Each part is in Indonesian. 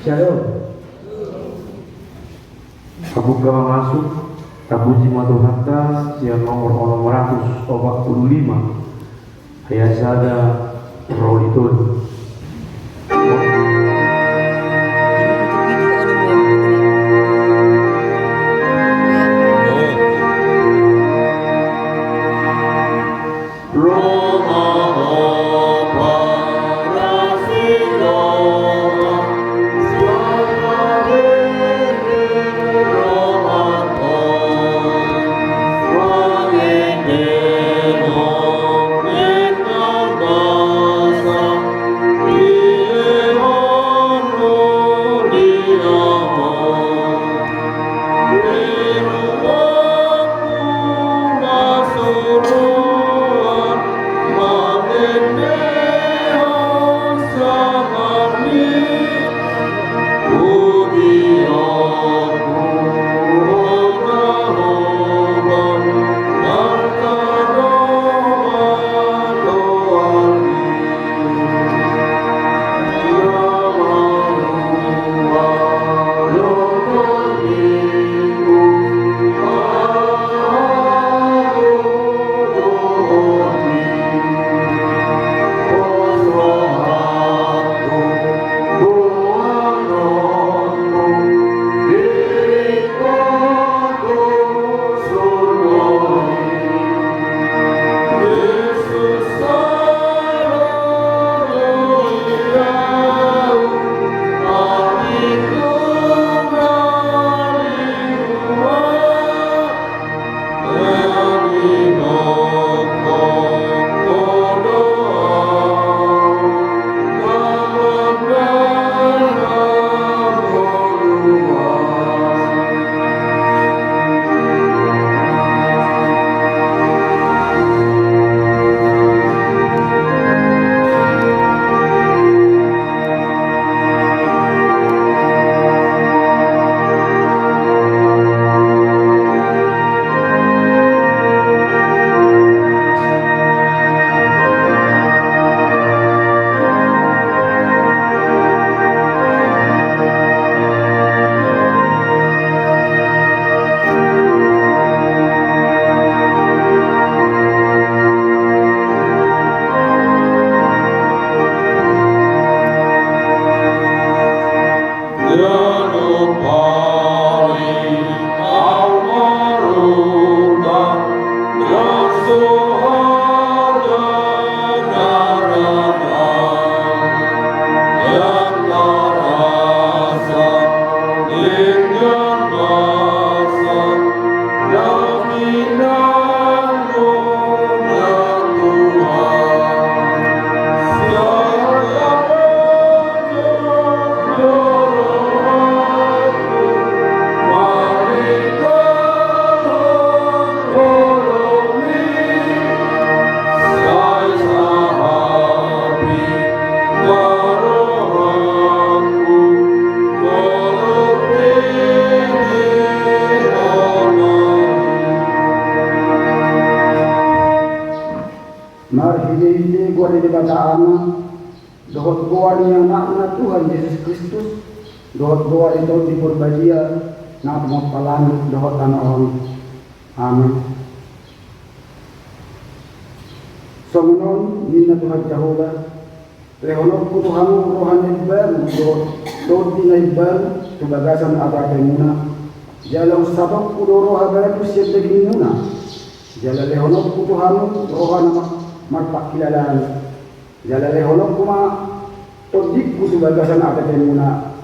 Shalom. Kabuka masuk Kabuji Matuhata siang nomor 145 Hayasada Rolitun. Marhili gua di bataan dohot gua ni anak Tuhan Yesus Kristus dohot gua itu di purbadia nak mau palan dohot anak orang. Amin. Somenon minna Tuhan Jehovah lehono Tuhan rohan iban dohot dinai iban tubagasan ada temuna jalan sabak kudoro habara kusiat daging muna jalan lehono Tuhan rohan marpak kilalan jalale holong kuma todik kutu bagasan apa temuna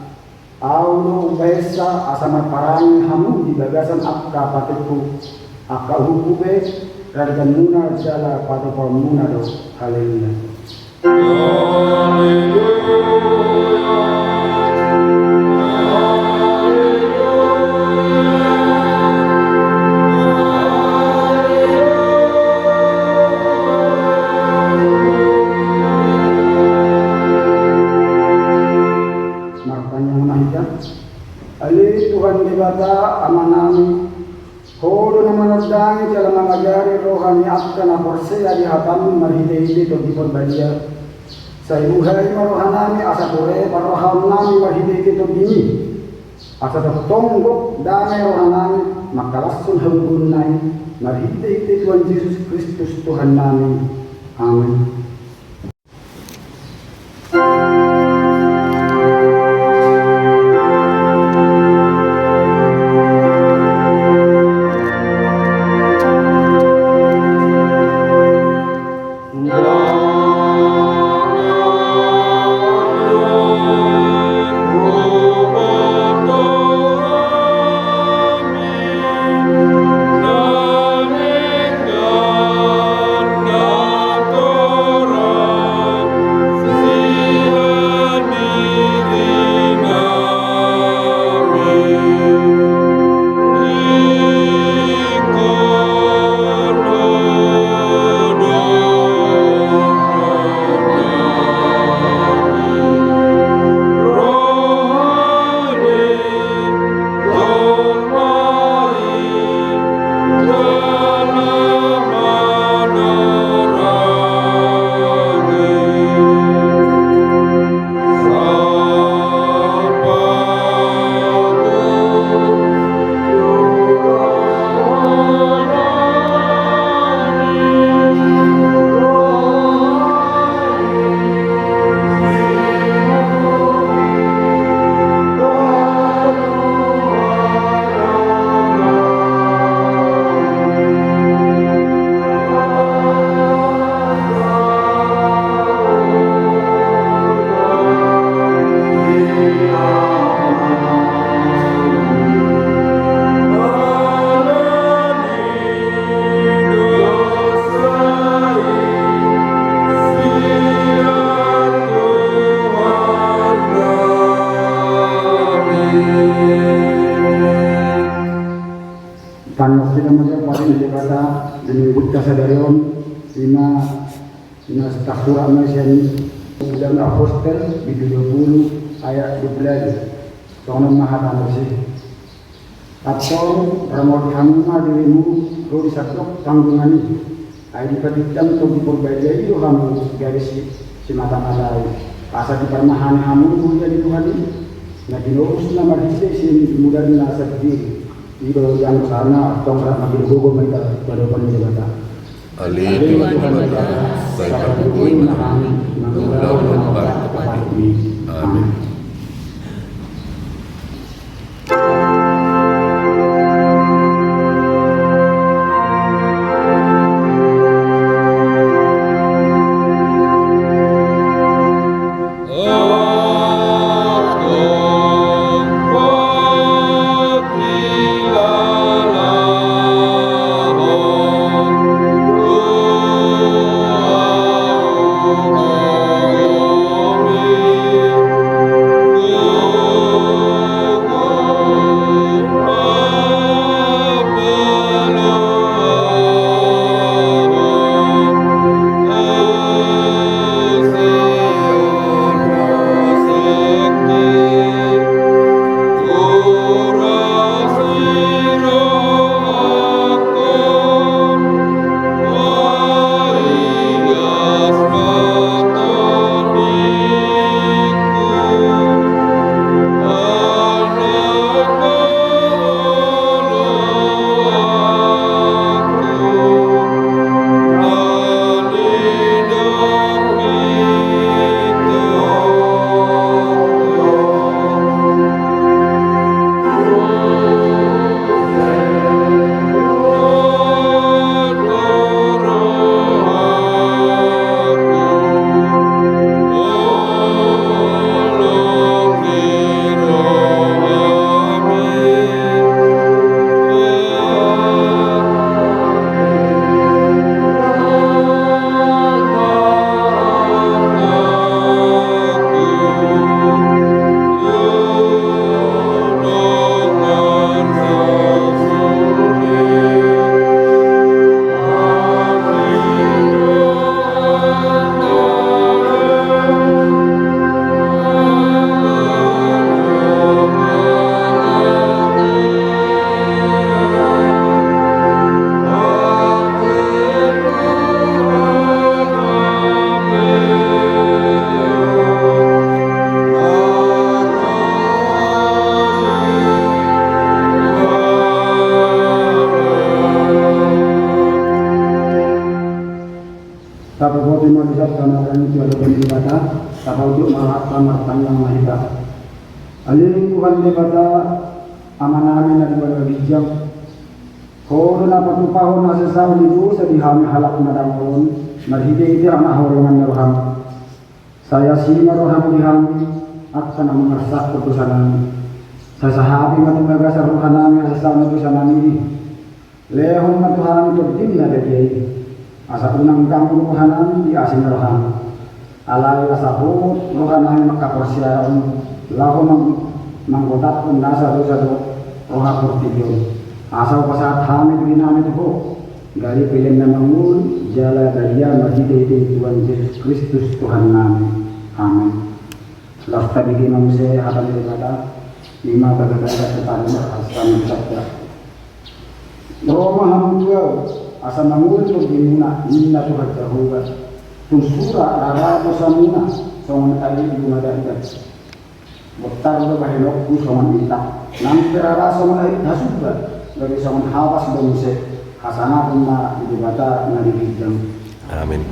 auno pesa asama parang hamu di bagasan akka pateku akka hukube radgan muna jala patu muna do haleluya. Ali Tuhan dibata amanami hodo nama dangi dalam mengajari rohani akan aporsea di hatamu marhide-hide to diperbadia. Saya buhay marohanami asa kore parohanami marhide-hide to dini. Asa tonggok damai rohanami makalasun hambunai marhide-hide Tuhan Yesus Kristus Tuhan nami. Amin. Panas kita macam paling di kata menyebut kasadarion lima takhura masyani dan apostel di 20 ayat 12 soalnya mahatan bersih atau ramot hamma dirimu rodi sakrok tanggungani ay dipatikan untuk diperbaiki itu kamu garis si mata-mata asa dipermahan kamu jadi Tuhan nah dilurus nama disi si mudah dinasa diri Ido yang karena tongkrak makin gogo mereka pada penjabatan. Ali Tuhan Bapa, saya berdoa mengulang kepada Amin. Oh dibata tapaujuk martang yang mahita. Alin Tuhan dibata amanami na dibagagijang. Koro na pagtupahon na sa saon itu sa dihami halak na damon marhide-hide ang ahorongan na roham. Saya si maroham dihami at sa namangasak putusan namin. Sa sahabi matumaga sa rohan namin sa saon putusan namin. Lehong matuhan ito din na dagay. Asa unang kampo rohan namin di asin na roham. Alay sa hukot rohan namin makakorsyaon. Laho manggotat kung nasa dosa do roha portilyon. Asal pasat hamid namin ito dari piling na mangun jala daya majid-ite Tuhan Yesus Kristus Tuhan namin. Amin. Lafta bigi manusia hatan daripada lima kagagalan ketanda asal sabda. Roma hamdua asal mangun tu dimuna inna Tuhan Jehovah. Tusura rara dosamuna songan air dumadakan. Botar do bahilokku songan ita. Nang rara songan air hasuba. Dari songan hawas domse hasana punna dibata ngadibijang. Amin.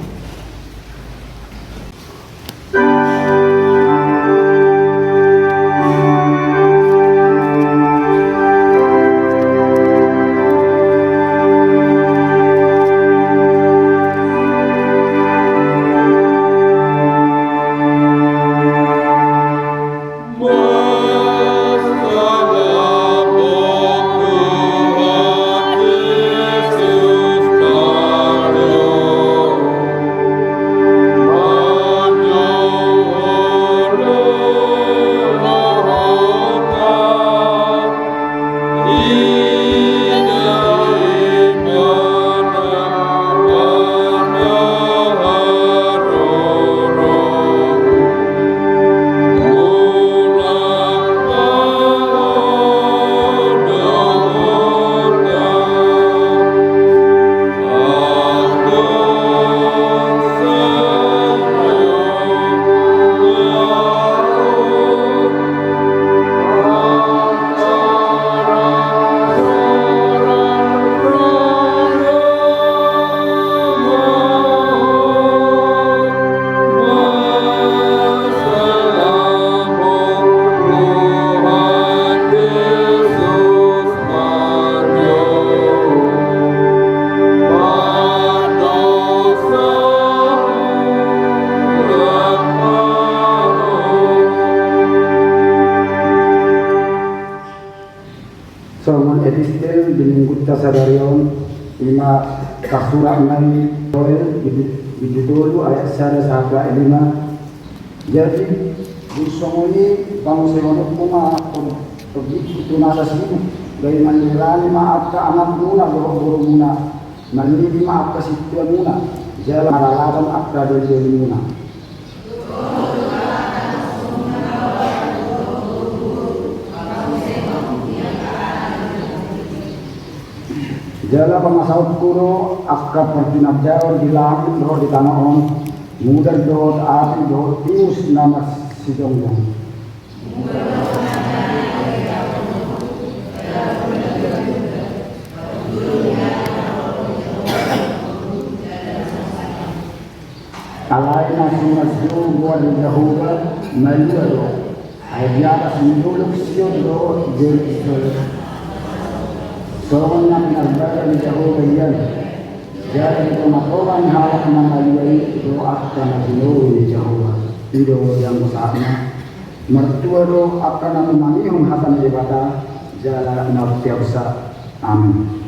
Songon etistel bininggut tasadarion lima kasura nai roel itu dulu ayat sada sahaja lima. Jadi busongoni bangun semonok kuma begitu nasa sini dari mandirani maaf ke anak muna boro muna mandiri maaf ke situ muna jalan malalaban akra dari muna. Jala pemasaut kuro akka pertinat jauh di langit roh di tanah on mudah doh api doh tius nama si jongjong. Alai nasi buat di Jehovah melihat ayat semuluk siot doh jadi Soalnya minalbada di Jehovah yan. Jadi pematokan hal mengalami doa akan di Jehovah. Itu yang besarnya. Mertua doa akan memanihum hatan ibadah jalan naftiasa. Amin.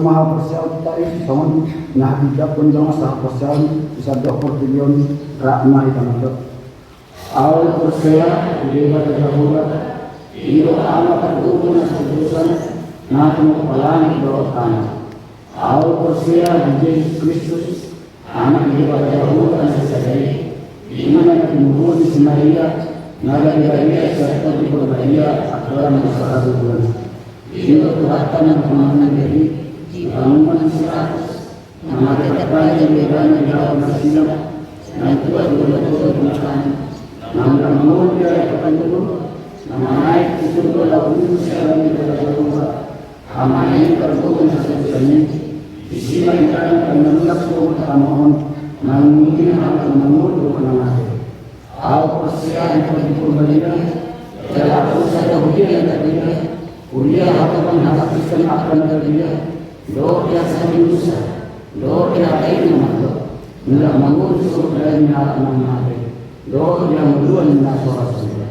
maha persial tayo sama nahibigap pun jangan sah persial bisa dokter bilion rakma hitam itu awal persial di bawah jabura itu anak terkumpul sejusan nanti kepala doa tanah awal persial di Yesus Kristus anak di bawah jabura dan sesadari ini anak dimulai di Samaria nada Ibaria serta di Ibaria aturan masalah bulan ini Tuhan yang mengenai diri bangunan seratus mengagetkan yang bedanya di dalam nasinya dan Tuhan betul-betul bukan namun namun dia akan dulu nama naik itu dalam ini sekarang di dalam rumah hama ini terbuka sesuatunya di sini kita akan menolak semua tamuan namun mungkin akan menunggu menang Al persiapan untuk perbandingan telah usai ujian tadinya kuliah atau menghapuskan akan tadinya doa yang serius doa yang lain nama tidak mengurus dari hal nama doa yang kedua nama suara saja.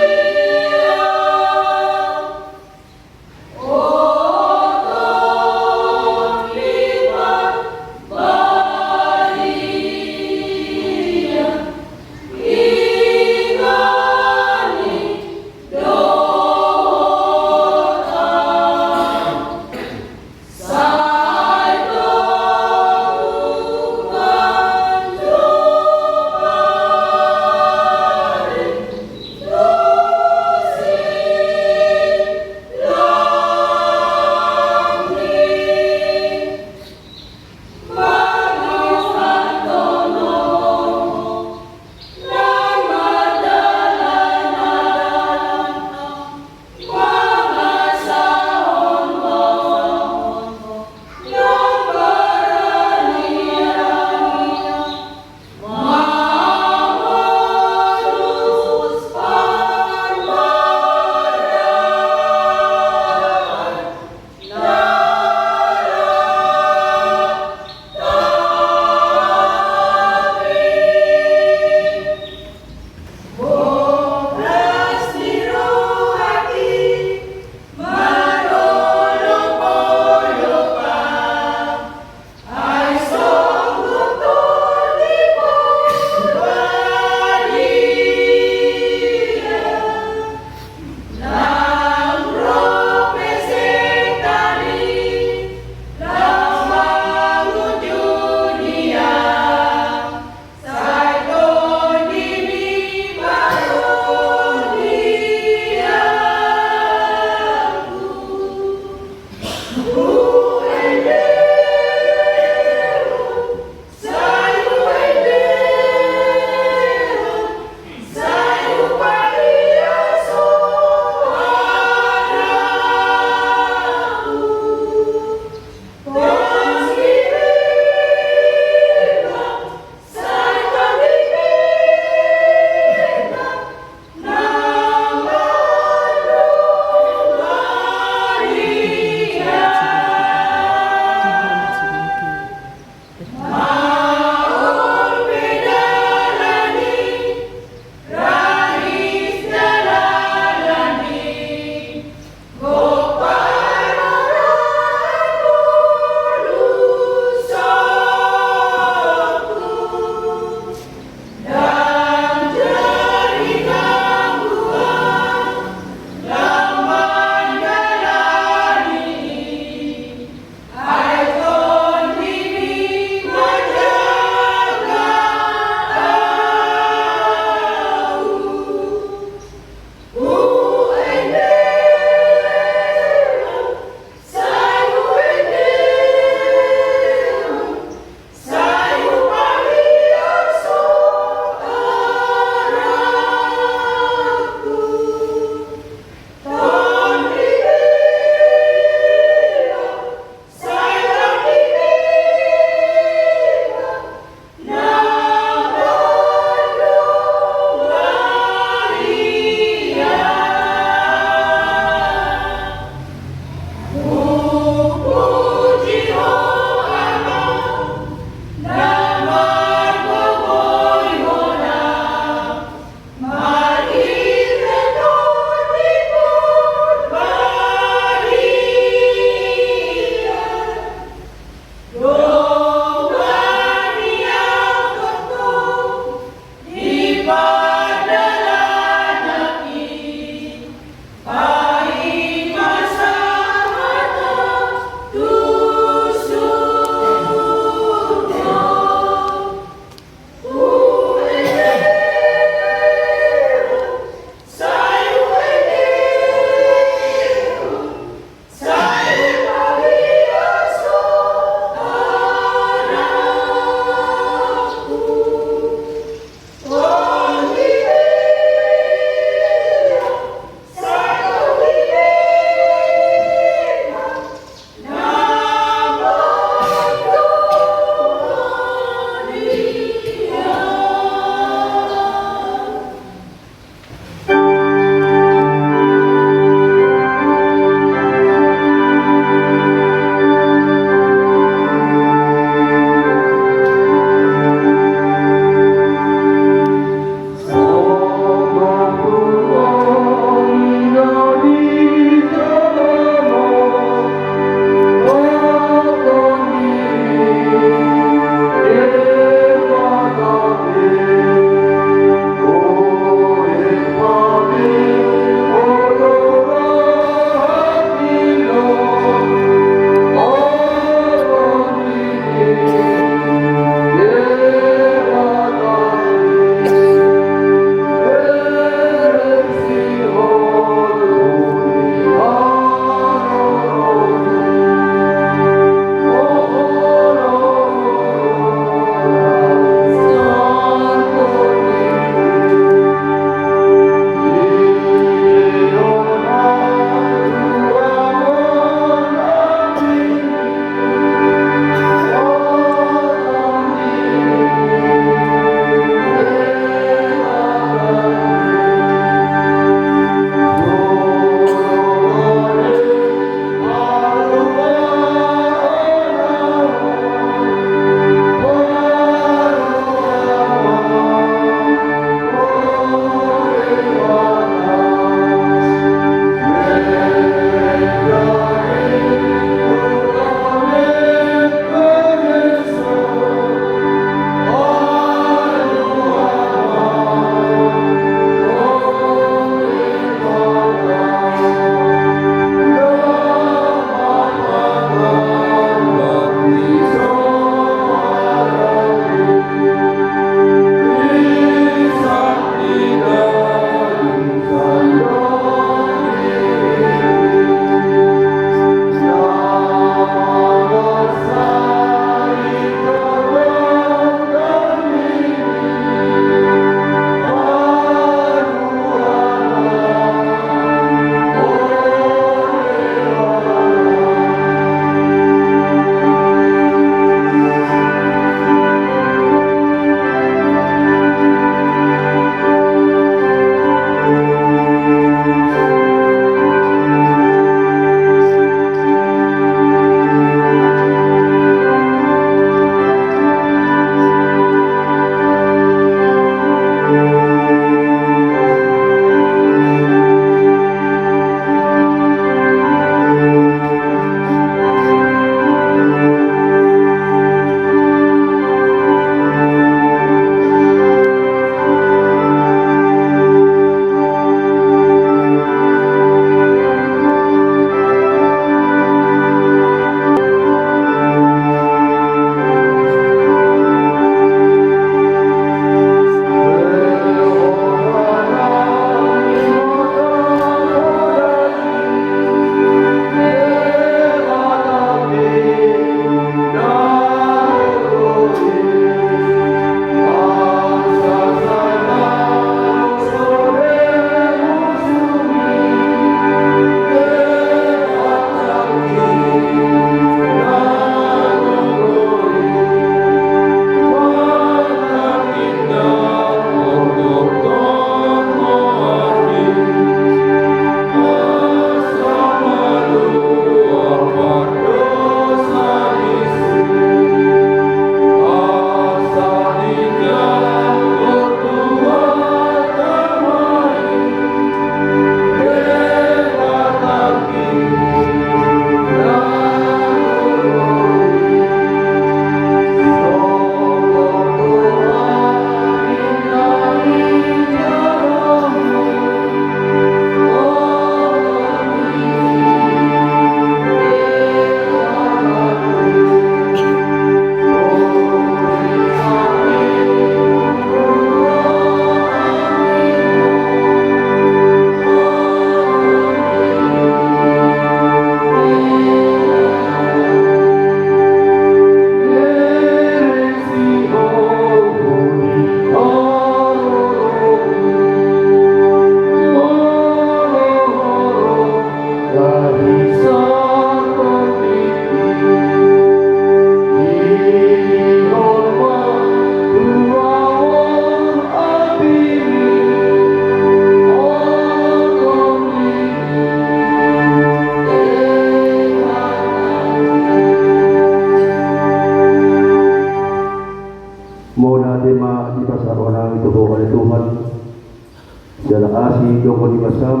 jala asi doko di basam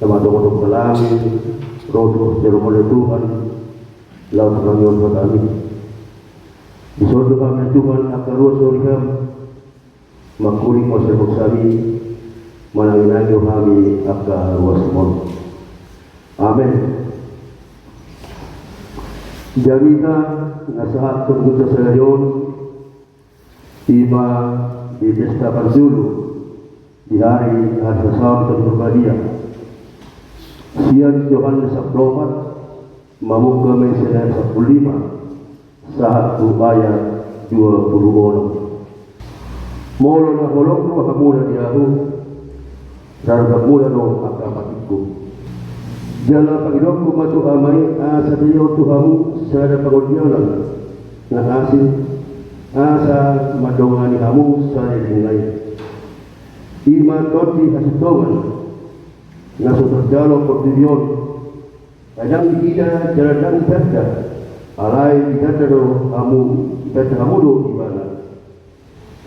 sama doko kalangin rodo jero oleh Tuhan laut kanyon buat kami disodo kami Tuhan akan ruas oriham makuling masal kami manangin kami akan ruas mon. Amin. Jamita nasahat tergutus sayon tiba di pesta Panjulu di hari Asasam Terbadia. Siang Yohanes 4 Mamuka Mesenar 15 saat ayat 20 Molo na holong ko kamula diahu rargamula no akapatiku. Jala Panginoon ko matu amay sa tayo tuhamu sa pagodialan na asin asa madongani kamu sa ilingay. Iman toti asutongan na sutradalo pagdiyon kadang kita jalan ibadah alai ibadah do kamu ibadah kamu do ibadah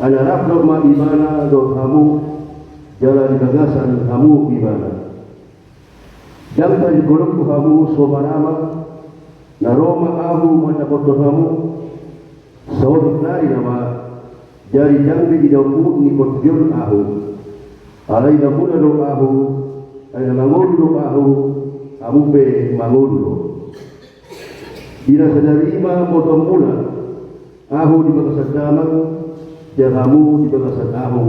anarap do ma ibadah do kamu jalan gagasan kamu ibadah. Dan tadi golong kamu somarama na Roma ahu manakoto kamu saudi nari nama jari jambi di daun ni kotiun ahu alai damuna do ahu alai mangodu do ahu amu be mangodu bila sadarima motomuna ahu di bagasan damang jaramu di bagasan ahu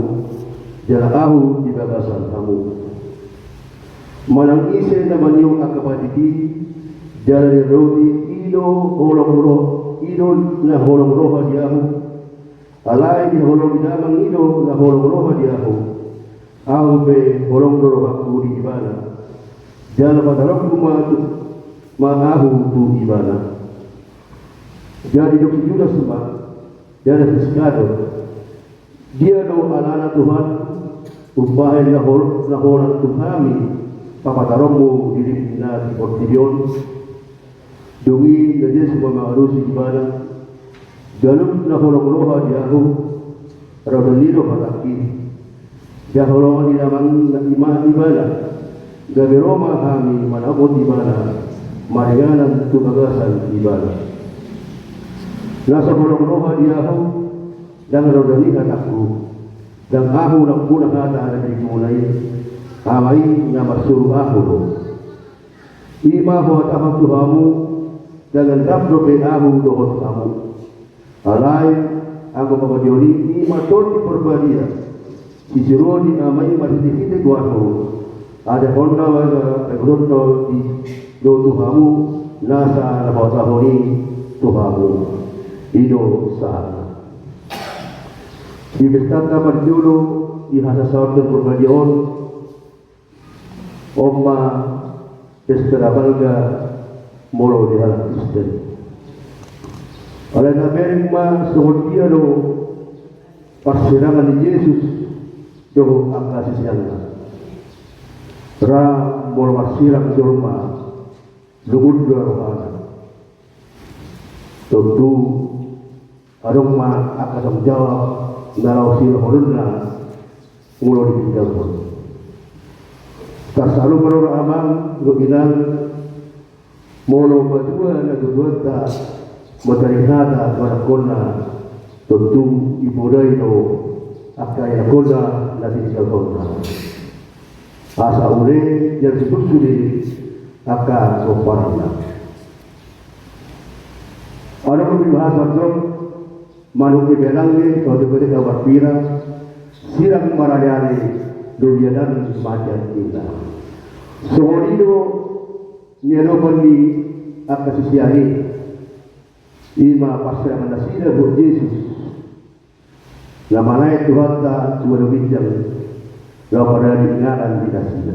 jarahu di bagasan kamu. Manang ise na maniyong akabadiki jalari roti ido na holong roha diahu alai di holong damang ido na holong roha diahu ahu be holong roha ku di ibana jala padarok ahu tu ibana jadi dok juga semua jadi fiskado dia do alana Tuhan upahin na holong Tuhami papataromu diri na di portidion dungi jadi semua marusi ibadah galum na holong roha diahu radonido pataki dia holong di namang na ibadah gabi Roma kami manabot ibadah maringanan tugagasan ibadah nasa holong roha diahu dan radonido aku dan ahu nak punah kata dari mulai amai nama suruh aku do. Ima buat apa Tuhamu dengan rabdo be ahu dohot kamu. Alai aku pemadioni ima tolti perbadia. Sisironi amai masih dikite guato. Ada honda waga ekonoto di do Tuhamu nasa nama tahoni Tuhamu. Ido sana. Di bestata berjulu di hasa sautan perbadion Oma Pesterabalga molo di halang Kristen. Oleh nabi ma sehut dia do persirangan di Yesus do angkasi siangna. Ra molo marsirang jorma lugud do rohana. Tentu adong ma akan jawab nalau sila holuna molo di bidang. Tak selalu menurut amang lukinan molo berdua na dua ta motarihada barakona tentu ibudai do akai nakona nanti kalkona asa ule yang disebut akan soparna ada pembahas waktu manuk belange kalau diberi kabar pira sirang marayani dunia dan semacam kita. Soal itu nyeroban di akasisiani ima pasal nasida buat Yesus. Lama naik Tuhan tak cuma bincang, pada diingatkan di nasida.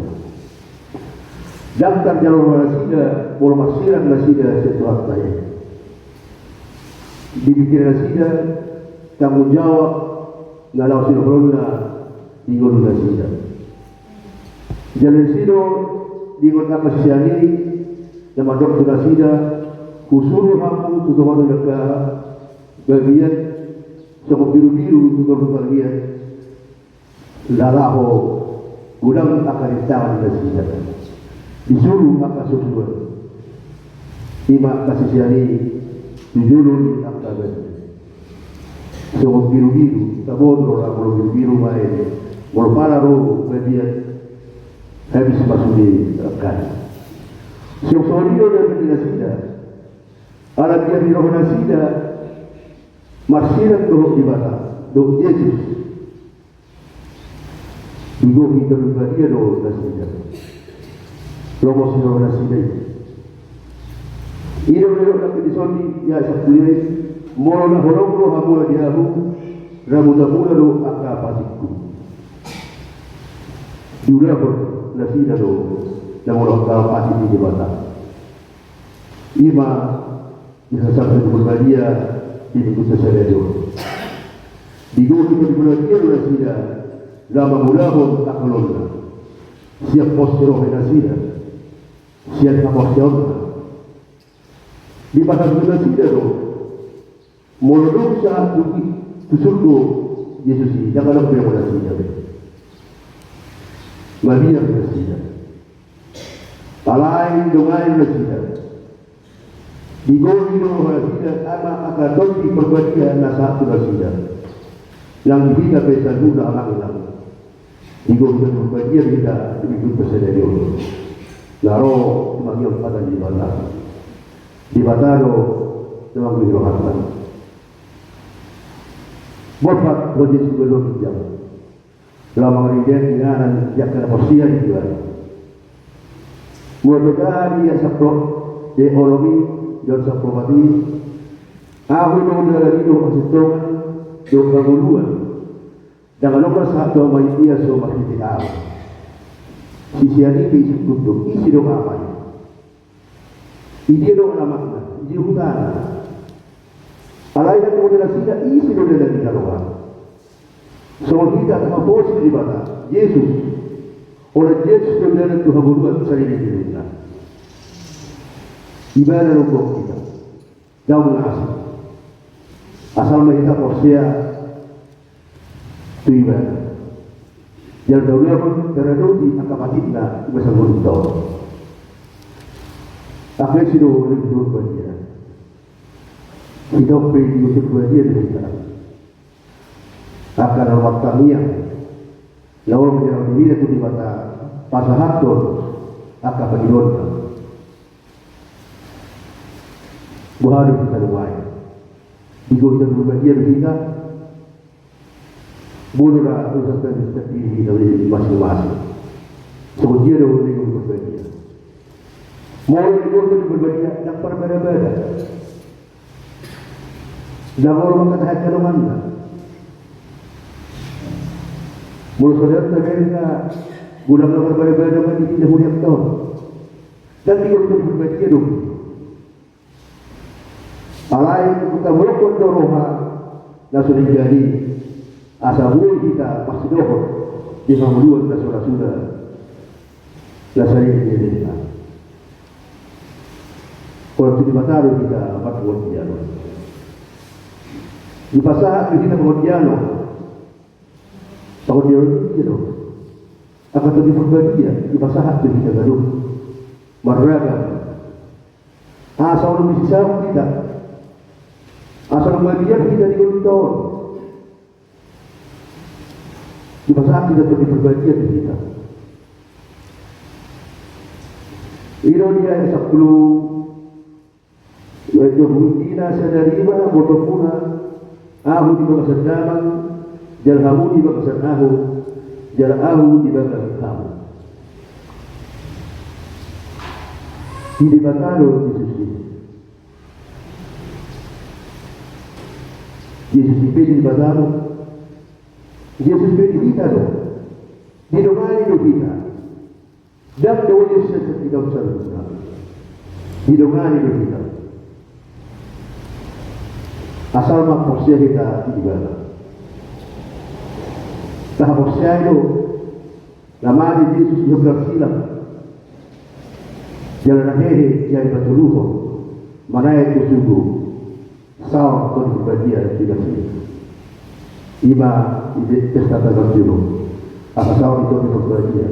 Daftar jalur nasida, pola masiran nasida setuhat saya. Dibikin nasida, tanggung jawab nalau sinobronda di gol nasida. Jalan sido di kota Masyani nama dokter nasida kusuruh aku tutupan mereka bagian sama biru-biru tutupan bagian lalaho ulang akan ditawan na sila. Disuruh akan susuan. Ima kasih siari dijulun akan so biru-biru, tabon orang biru-biru main, berpala roh bagian habis masuk di kan. So sorio dan nasida, alat dia di roh nasida, marsiran doh di mana, doh Yesus. Ibu kita berbahagia doh nasida, lomo si roh nasida. Iro nak disoni ya sepuluh. Mula na horong roh hamula diahu, ramuda-mula roh akapatikku. Juga nasida roh, namun akapatik di bata. Ima disasar berbahagia di kutu seredo. Digo kita berbahagia nasida, lama mula pun akalona. Siap posiro nasida, siap posiro. Di pasal nasida roh. Molodong sa tusulgo Yesus ini jangan lupa yang menasinya. Maria menasinya. Alain dongain menasinya. Digoni menasinya anak akan donti perbagian nasatu menasinya. Yang kita bisa guna alang-alang. Digoni perbagian kita lebih bersedia. Naro magian pada di bata. Di bataro dengan birohatan. Bapak wajib sebelum jam. Dalam mengerjakan dengan jaga porsian juga. Mudah-mudahan dia sapro teologi dan saprobati. Aku mengenal itu asistokan doa guluan. Jangan lupa saat doa manusia semua kita. Sisi ini bisa tutup isi doa apa? Ini doa makna, ini bukan. Alai dan kemudian tidak isi doa dan kita doa. Soal kita sama bos di mana? Yesus. Oleh Yesus dan Tuhan berbuat sering di dunia. Ibadah rukuk kita. Jauh mengasih. Asal kita porsia itu ibadah. Jangan dahulu pun terlalu akapatikna besar beruntau. Akhirnya sido oleh dua bagian. Hidup beri untuk bagian dari kita. Akan hormat kami yang lawan menjadi diri itu di mata pasahatur akan berdiorkan. Buhari kita luai. Jika kita berbahagia dengan kita, bolehlah usahakan diri dari masing-masing. Sebab dia dah boleh berbahagia. Mau dia berbahagia, tak berbeda-beda. Dan orang kata hati mana? Mula saudara mereka guna berbeda-beda bagi kita mulia tahun. Dan dia berbahagia dulu. Alai kita melakukan doa langsung jadi asal kita pasti doa di mamuduan dan saudara-saudara lasari menjadi kita. Kalau tidak batal kita dapat kemudian. Di pasal kita kemudian tahun dia itu akan terjadi berbahagia di pasal kita gaduh marraga. Asal lebih sisa kita. Asal bagian kita di tahun. Di masa kita terjadi berbahagia di kita. Ironia yang 10 wajah mungkina sadarima botopuna ahu di bawah sedamang jalhamu di bawah sedahu jalahu di bawah kamu. Di batalo Yesus ini. Yesus dipilih di batalo. Yesus pilih kita loh. Didomani loh kita. Dan doa Yesus ketika besar. Didomani loh kita. Asal mak porsia kita di mana? Tahap porsia itu nama di Yesus juga bersilang. Jalan akhir yang bertuluh mana itu sungguh sah untuk berbahagia di sini. Ima ide testata berjuru Asal itu berbahagia.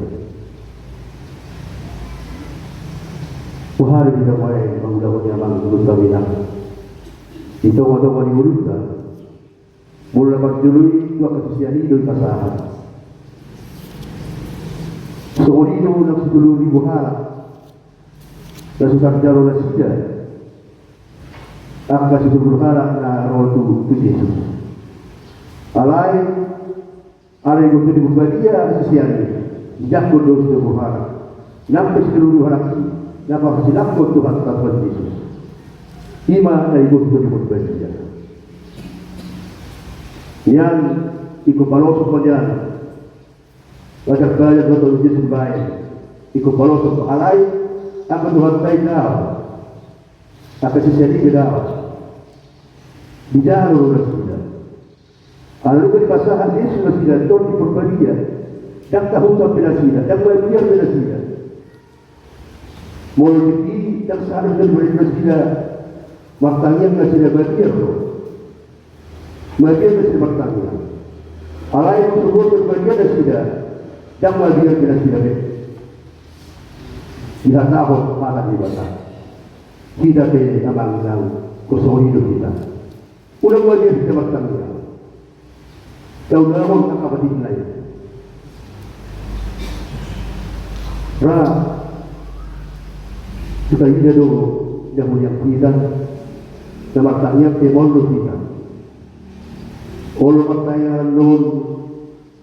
Hari kita mulai mengundang nyaman untuk kawinang. Itu mau diurutkan. Mula berdului dua kesesian itu pasangan. Seorang itu nak 10.000 harap. Dan susah jalur nasinya. Angka 10 harap na rotu itu Yesus. Alai, ada yang untuk dibahagia kesesian ini. Jakut 10 harap. Nampak 10 harap ini. Dapat silapkan Tuhan tanpa Yesus. Ima na ibu itu diperbaiki. Yang ikut balos kemudian wajah kaya betul Yesus baik. Ikut balos ke alai akan Tuhan baik dah. Akan sesedi dah. Bicara orang sudah. Lalu di pasangan Yesus sudah Tuhan diperbaiki. Dan tahu tak belasida. Dan berbiar belasida. Mulai yang seharusnya mereka tidak martanya nggak sudah berbiar loh, mereka masih martanya. Allah yang tersebut berbiar dan tidak, yang berbiar tidak. Tidak tahu malah di mana. Tidak boleh amang kosong hidup kita. Ulang berbiar tidak martanya. Kau dah orang tak apa lain. Kita ini dulu yang mulia kita, dan matanya kemolu kita. Kalau matanya nun,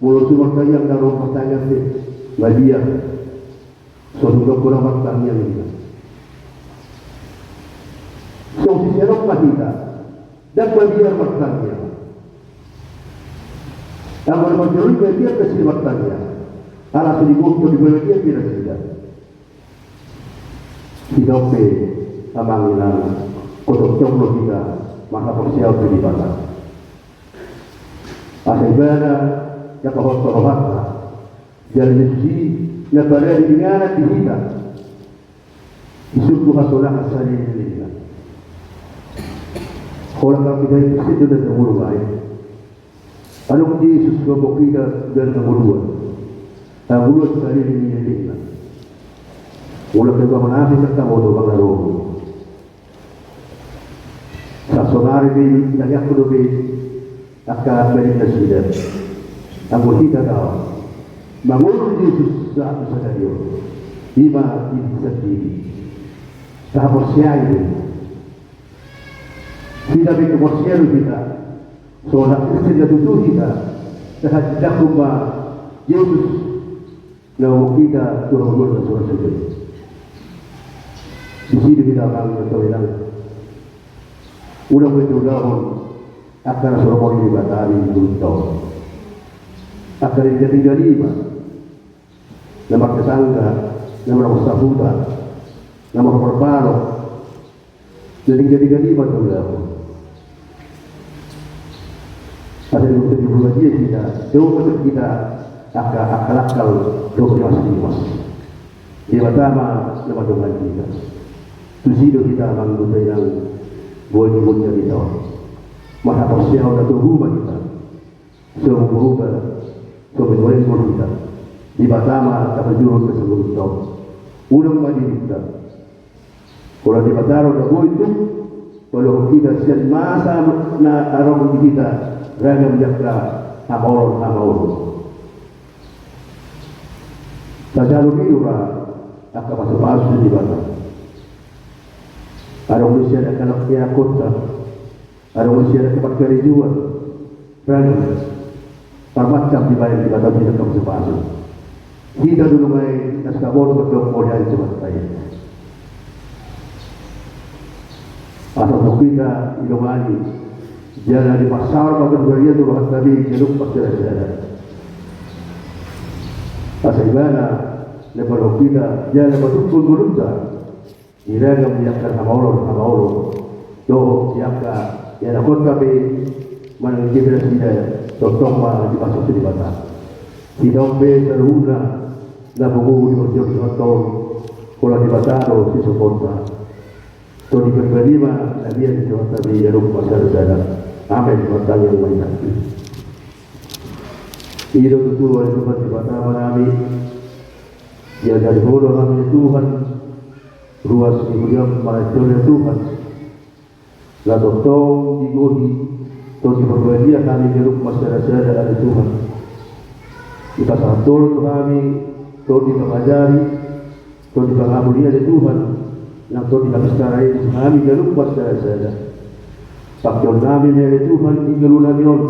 mulut matanya dalam matanya se, badia, sudah kurang matanya kita. So siapa kita, dan badia matanya. Yang bermaksud badia kasih matanya. Alas dibuat di badia tidak. Hidup amanginan untuk jomblo kita maka persiap di batas. Asal yang kau terhormat jadi si yang berada di mana di kita isuku hasulah asali ini. Orang kami dari itu sudah termulai. Anu Yesus kepada kita dan kemudian, kemudian sekali ini kita. Mula kedua menafik kita mau doang lalu. Sasonari di yang aku lebih akan berikan sudah. Aku tidak tahu. Bangun Yesus saat sadar Ima ini sendiri. Tahap persiapan ini. Tidak begitu persiapan kita. Soalnya kita tutup kita. Tahap tidak cuma Yesus. Lalu kita turun suara sujud. Di sini kita akan bertoilang. Udah bertoilang akan Solomon dibatasi beruntung. Akan jadi 5. Nama kesangga, nama mustahuda, nama perparo. Jadi 5 bertoilang. Ada yang untuk dibuat dia tidak. Jauh kita akal 12 Dia pertama nama Tuhan kita. Tusido kita menggunakan yang boleh jadi tahu. Maka persiapan dan tubuh kita. Semua berubah. Semua boleh kita. Di pertama kita jurus ke seluruh tahun. Ulang lagi kita. Kalau di pertama kita itu, kalau kita siap masa na arong kita ragam jakra sama orang. Sajalu biru akan masuk di mana. Ada manusia yang akan kaya kota, ada manusia yang tempat kerja jual, berani, macam dibayar di batas tidak kamu sepatu. Kita dulu main naskah berdua modal cepat saya. Asal kita ilmuani, jalan di pasar pada beria tu bahas tadi jeluk pasti ada. Asal mana lepas kita jalan betul beruntung. Ira yang menyiapkan sama Allah, doh siapkan yang nakut kami menjadi presiden, doktor mah dipasok di batas. Tidak boleh terhuna, dah buku di masjid tahun, kalau di batas si supporta. So di perlima Nabi yang disebut Nabi Yarub Masyarakat. Amin. Bertanya yang banyak. Hidup itu oleh Tuhan di pertama kami. Dia dari bodoh kami Tuhan. Ruas kemudian oleh Tuhan. Lalu tong digohi. Tong diperbaiki kami hidup masyarakat dari Tuhan. Kita satu kami. Tong dipelajari. Tong dipelajari dari Tuhan. Yang tong dipelajari kami hidup masyarakat. Pakaian kami dari Tuhan tinggal kami on.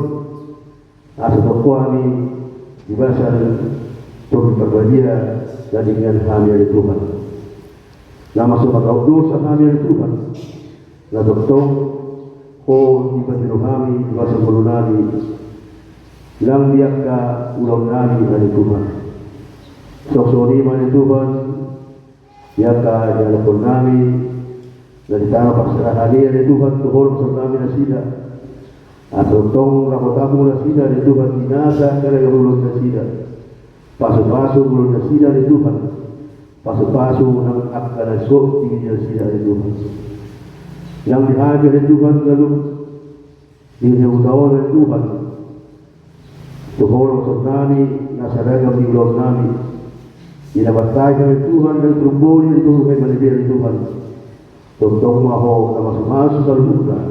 Asal kami dibasar untuk berbagi dan dengan kami dari Tuhan. Nama surat dosa kami dari Tuhan. Na doktor di bantu kami dibasar kami. Lang diakka ulang kami dari Tuhan. Sok-sori dari Tuhan. Diakka jalan kami dari tanah pasrah dari Tuhan tuhol bersama kami nasida. Atau tong rapotamu nasida di Tuhan dinasa karena mulut nasida. Pasu-pasu mulut nasida di Tuhan. Pasu-pasu nang akan sok di nasida di Tuhan. Yang dihajar di Tuhan lalu dinyautawan di Tuhan. Tuhol bersama kami nasaragam di mulut kami. Dinabatay kami Tuhan dan terumbuli di Tuhan kami manibir di Tuhan. Tong maho na masuk sa lugar.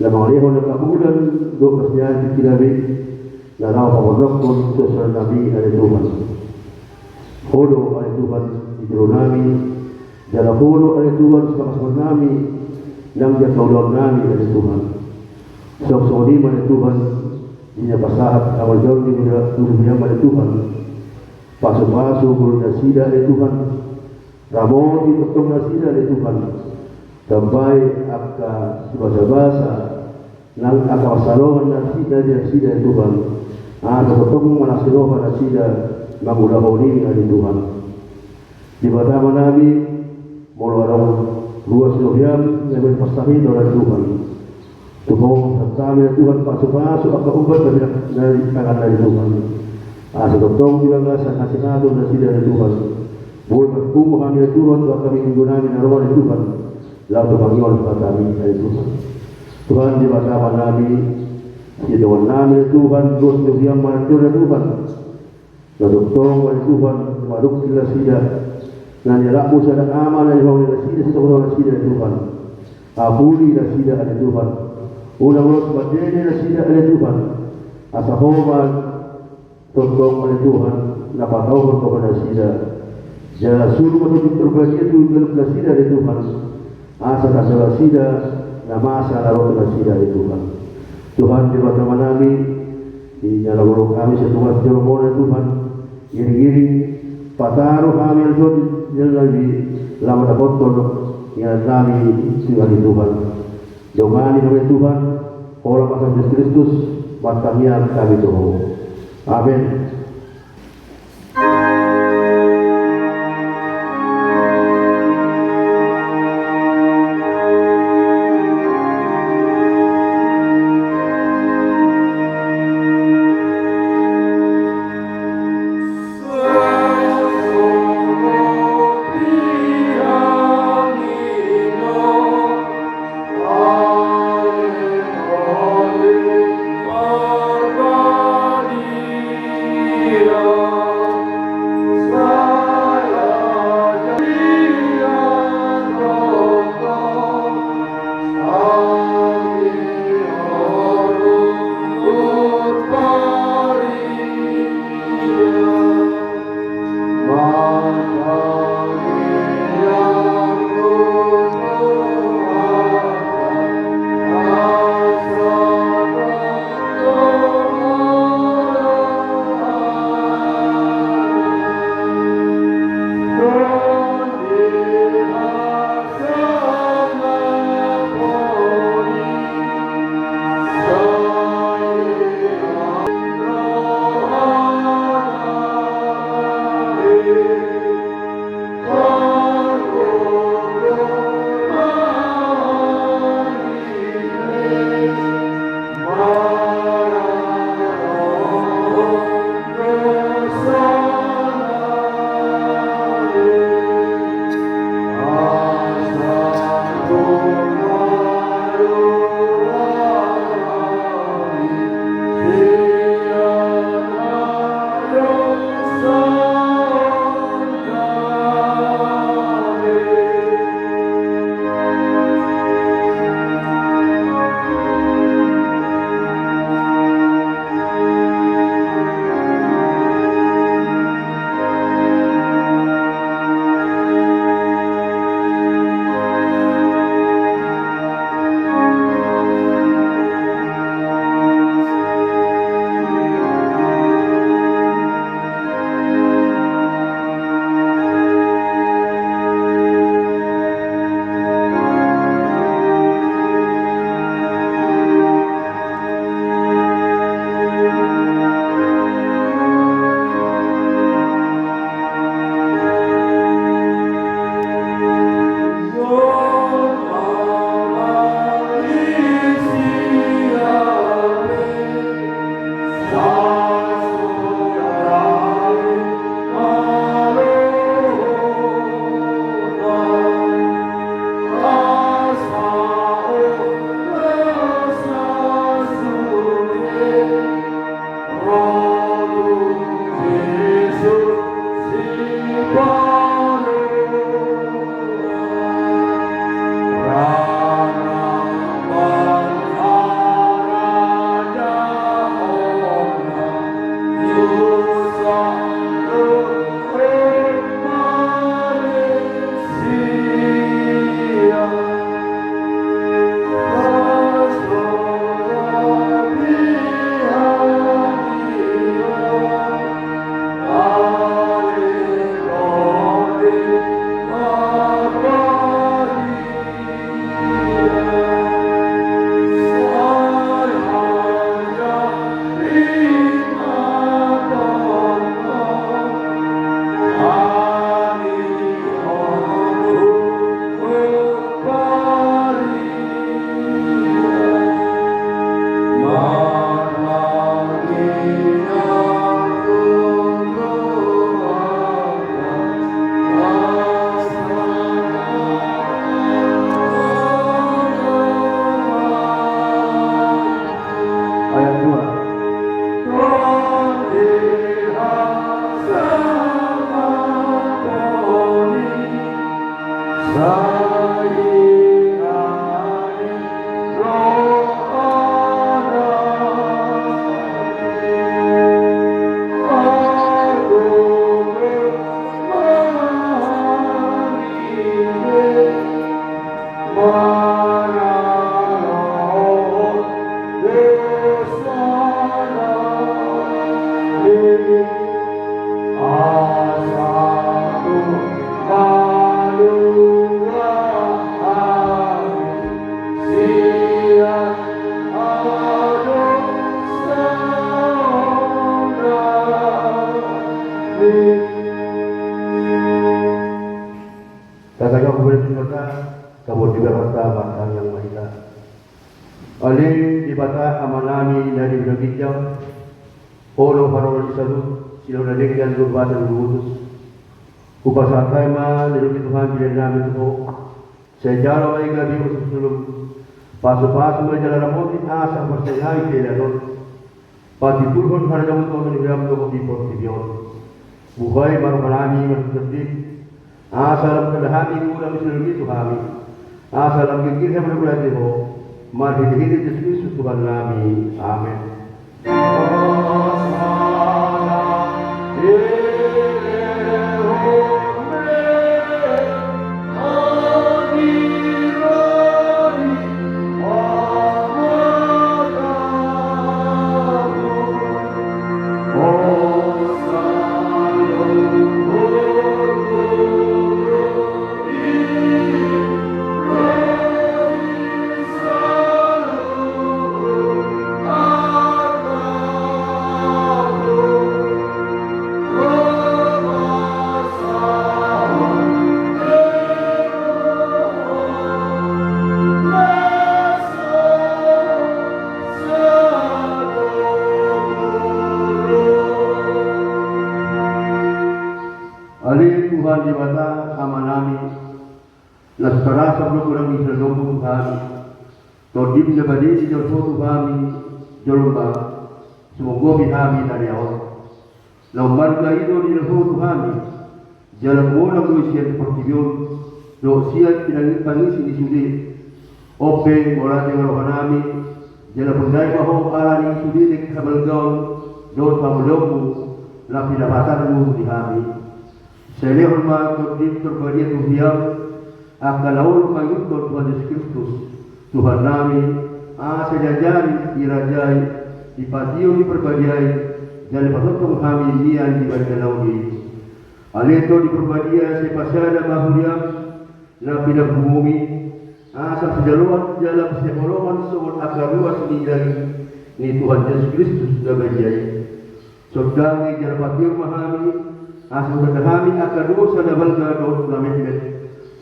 Lamang leho na kabulan, do kasyan kinabi, na raw pagdokon sa nabi ay Tuhan. Holo ay Tuhan idro nami, dala holo ay Tuhan sa kasman nami, nang jatulon nami ay Tuhan. Sok-soni man ay Tuhan, dinabasahat awal jauh di dunia ay Tuhan. Paso-paso gulong na sida ay Tuhan. Ramon itutong nasida ni Tuhan. Tambay akka subasa-basa nang akawasalon nasida ni Tuhan. Itutong manasilohan nasida mangulahoni ni Tuhan. Di pertama nabi mulawarang luas lohyam na berpasahin oleh Tuhan. Tumong sasami Tuhan pasu-pasu akka ubat dari tangan dari Tuhan. Itutong dilangasa kasinado nasida ni Tuhan. Buat berkumpul kami Tuhan, buat kami menggunakan arwah Tuhan. Lalu panggil kami dari Tuhan. Tuhan di bersama kami, di dewan kami Tuhan, terus yang mengatur Tuhan. Lalu tolong oleh Tuhan, maruk kita sida. Nanti rakus ada amal yang mau kita sida, kita boleh sida Tuhan. Apuli kita sida ada Tuhan. Ulang-ulang sebagainya sida ada Tuhan. Asahoman, tolong oleh Tuhan, napatahu kepada sida. Jala suruh untuk berbagi itu dalam nasida dari Tuhan. Asa kasih nasida, nama asa lalu nasida dari Tuhan. Tuhan di bersama kami, di dalam urut kami setugas jerumon Tuhan. Iri-iri, pataruh kami yang lagi lama dapat tolong yang kami Tuhan Tuhan. Jomani kami Tuhan, orang pasal Kristus, matangnya kami Tuhan. Amin. Amen. Alin di bata amanami na di nagigyaw, olo parol di salut, sila nalinggan lubatan lubutus. Upasakay man, nilugit Tuhan bilang namin ito. Sa jaro ay gabi ko susulong. Paso-paso may jalan ramotin asa persayahay kaya doon. Pati pulhon harang ito ng ilam ko di portibyon. Buhay marami masasabit. Asa lang kalahati ulang isinulungit Tuhan. Asa lang kikirya managulati mo. Marhidihidit Yesus Tuhan namin. Amen. Alin Tuhan di mata ama nami, naskarasa belum kurang isalong kami, todim na badi si Jolfoto kami, Jolumba, sumugobi kami dari awal. Lambarga ito ni Jolfoto kami, jalan mula ko siya portibyon, do siya pinangipangisi ni Sudi, ope mula dengan roh nami, jalan punday maho arani Sudi ni kabalgaon, do pamulomu, na pinapatan mo di kami. Saya hormat Tuhan terbadia Tuhan akan laul kayuton Tuhan Yesus Kristus Tuhan nami sejajari dirajai dipatio diperbadiai dan dipatotong kami nian di barikan laudi aleto diperbadia sepasada mahuriam na pinagumumi sa sejaluan dalam sekolongan sumut akaruas nilai ni Tuhan Yesus Kristus na badiai sodang jalan patio mahami asal kami akan dosa dan dosa kami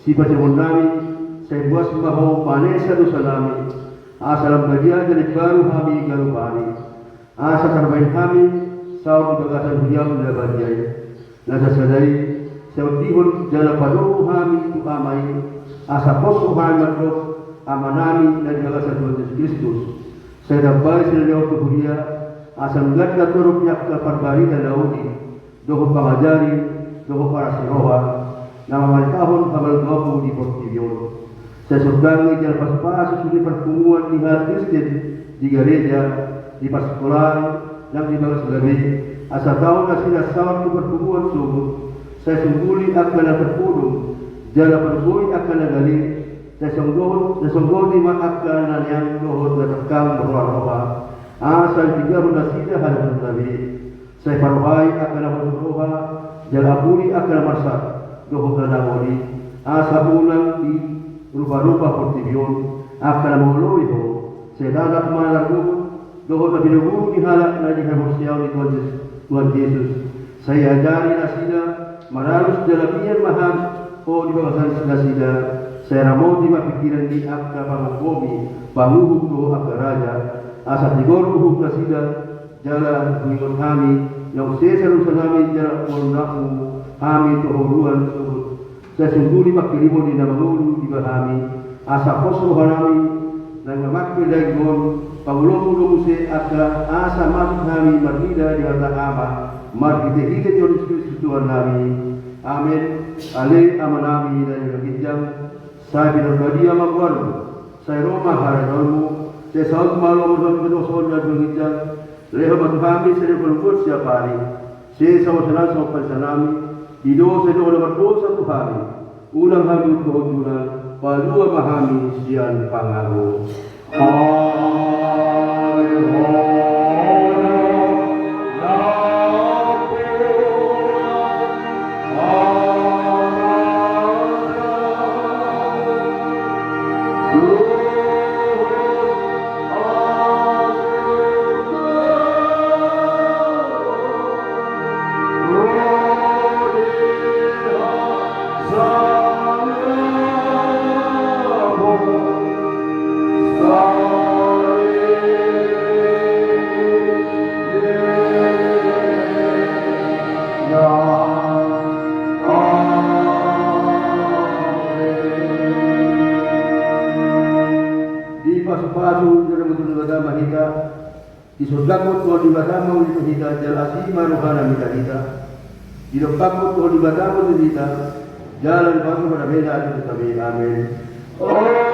sifat yang kami saya buat bahwa panesa dosa kami asal bagian dari baru kami garu bani asal terbaik kami saud bagasan diam dan bagian nasa sadari seutihun jalan padoh kami itu amai asal poso kami makhluk amanami dan bagasan Tuhan Yesus Kristus saya dapat selalu kemudian asal ganda turut yak keperbari dan laudi doho pangajari, doho para siroha, na mamalkahon kamalgapo di Portibyon. Sa surgang ni Jalpaspas, susunod perpunguan ni Hal Kristen, di gereja, di paskulan, ng di mga gabi. Asa taon na sila sawat ni perpunguan sumut, sa sungguli akan na terpulong, jala perbuy akan na gali, sa sunggol ni akan na niyang dohot na terkang berwarna asal tiga na sila hal gabi. Saya paruhai akan berdoa, jalapuri akan masak, doa kenamori, asa ulang di rupa-rupa Portibyon akan mengelola itu. Saya dapat melakukan doa lebih dahulu di halak lagi kemosial di Tuhan Yesus. Saya ajari nasida, maralus jalapian maham, di bawah nasida. Saya ramau di pikiran di akta pangokomi, panguhuk doa akta raja, asa tigor uhuk nasida. Jalan mengikut kami yang seseru kami jalan melunaku kami tohuruan surut sesungguh makirimu di nama ulu di kami asa kosro kami dan memakil dari gon pangulung se aka asa masuk kami martida di hata ama martida hide Yesus Kristus Tuhan kami amin ale amanami dari kejam saya berbadia magwaru saya Roma haradolmu saya saud malu berdosa dan berkejam leho kami sering berbuat setiap hari. Saya sama-sama sopan sanami. Hidup saya doa berdosa Tuhan. Ulang kami kehujuran. Palua mahami sian pangaru. pasu-pasu dalam betul agama kita. Disurgaku Tuhan ibadamu itu kita jalasi maruhana kita kita. Didopaku Tuhan ibadamu itu kita. Jalan bangsa pada beda itu kami. Amin.